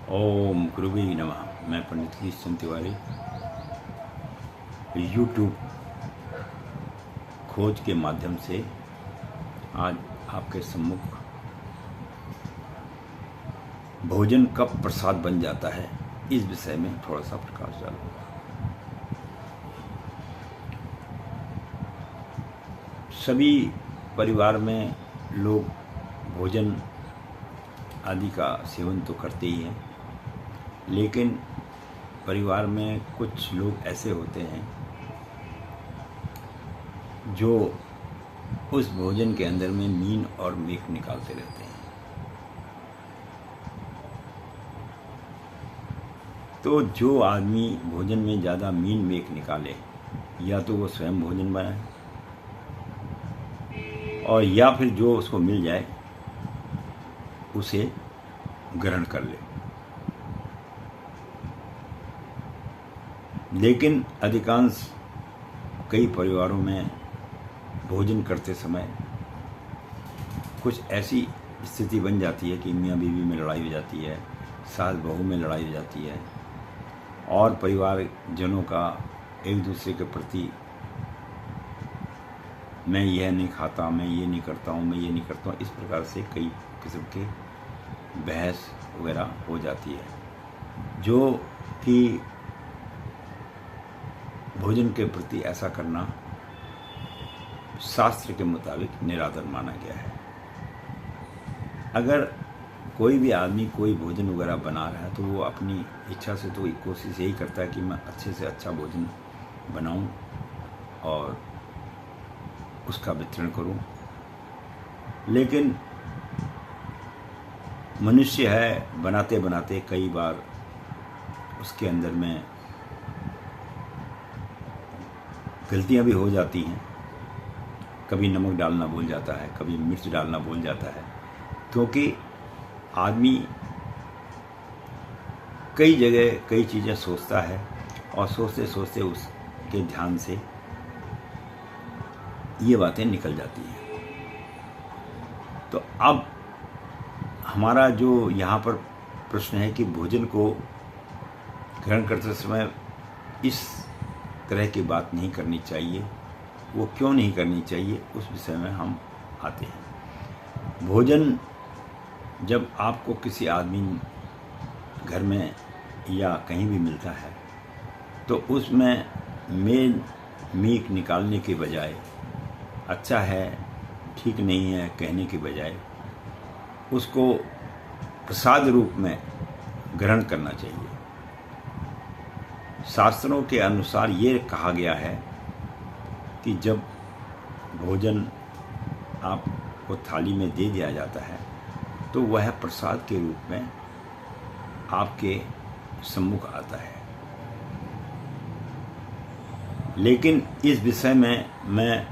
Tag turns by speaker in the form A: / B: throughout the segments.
A: ओम गुरुवे नमः। मैं पंडित कृष्ण तिवारी यूट्यूब खोज के माध्यम से आज आपके सम्मुख भोजन कब प्रसाद बन जाता है इस विषय में थोड़ा सा प्रकाश डालूंगा। सभी परिवार में लोग भोजन आदि का सेवन तो करते ही हैं, लेकिन परिवार में कुछ लोग ऐसे होते हैं जो उस भोजन के अंदर में मीन और मेख निकालते रहते हैं। तो जो आदमी भोजन में ज़्यादा मीन मेख निकाले, या तो वो स्वयं भोजन बनाए और या फिर जो उसको मिल जाए उसे ग्रहण कर ले। लेकिन अधिकांश कई परिवारों में भोजन करते समय कुछ ऐसी स्थिति बन जाती है कि मियाँ बीवी में लड़ाई हो जाती है, सास बहू में लड़ाई हो जाती है और परिवारजनों का एक दूसरे के प्रति मैं यह नहीं खाता, मैं ये नहीं करता हूँ, मैं ये नहीं करता हूँ, इस प्रकार से कई किस्म के बहस वगैरह हो जाती है, जो कि भोजन के प्रति ऐसा करना शास्त्र के मुताबिक निरादर माना गया है। अगर कोई भी आदमी कोई भोजन वगैरह बना रहा है तो वो अपनी इच्छा से तो कोशिश यही करता है कि मैं अच्छे से अच्छा भोजन बनाऊं और उसका वितरण करूं। लेकिन मनुष्य है, बनाते बनाते कई बार उसके अंदर में गलतियां भी हो जाती हैं। कभी नमक डालना भूल जाता है, कभी मिर्च डालना भूल जाता है, क्योंकि आदमी कई जगह कई चीज़ें सोचता है और सोचते सोचते उसके ध्यान से ये बातें निकल जाती हैं। तो अब हमारा जो यहाँ पर प्रश्न है कि भोजन को ग्रहण करते समय इस तरह की बात नहीं करनी चाहिए, वो क्यों नहीं करनी चाहिए, उस विषय में हम आते हैं। भोजन जब आपको किसी आदमी घर में या कहीं भी मिलता है तो उसमें मेन मीख निकालने के बजाय, अच्छा है ठीक नहीं है कहने के बजाय, उसको प्रसाद रूप में ग्रहण करना चाहिए। शास्त्रों के अनुसार ये कहा गया है कि जब भोजन आपको थाली में दे दिया जाता है तो वह प्रसाद के रूप में आपके सम्मुख आता है। लेकिन इस विषय में मैं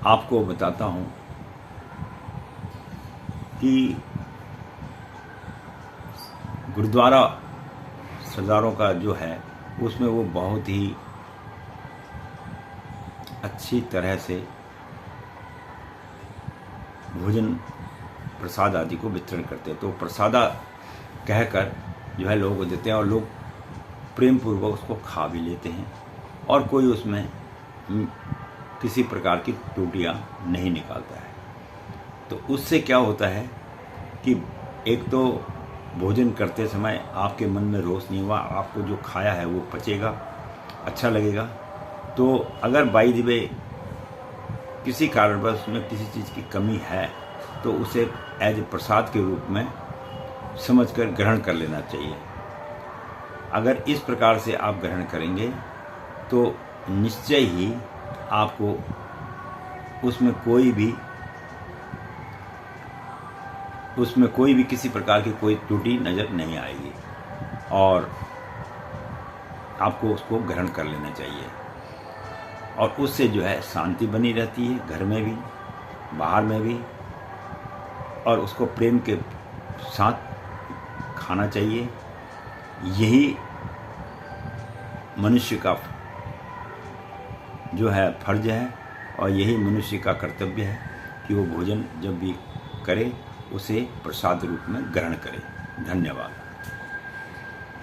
A: आपको बताता हूँ कि गुरुद्वारा सरदारों का जो है उसमें वो बहुत ही अच्छी तरह से भोजन प्रसाद आदि को वितरण करते हैं। तो प्रसादा कहकर जो है लोगों को देते हैं और लोग प्रेम पूर्वक उसको खा भी लेते हैं और कोई उसमें किसी प्रकार की त्रुटियां नहीं निकालता है। तो उससे क्या होता है कि एक तो भोजन करते समय आपके मन में रोष नहीं हुआ, आपको जो खाया है वो पचेगा, अच्छा लगेगा। तो अगर बाई द वे किसी कारणवश उसमें किसी चीज़ की कमी है तो उसे एज ए प्रसाद के रूप में समझकर ग्रहण कर लेना चाहिए। अगर इस प्रकार से आप ग्रहण करेंगे तो निश्चय ही आपको उसमें कोई भी किसी प्रकार की कोई त्रुटि नज़र नहीं आएगी और आपको उसको ग्रहण कर लेना चाहिए। और उससे जो है शांति बनी रहती है, घर में भी बाहर में भी, और उसको प्रेम के साथ खाना चाहिए। यही मनुष्य का जो है फर्ज है और यही मनुष्य का कर्तव्य है कि वो भोजन जब भी करे उसे प्रसाद रूप में ग्रहण करें। धन्यवाद।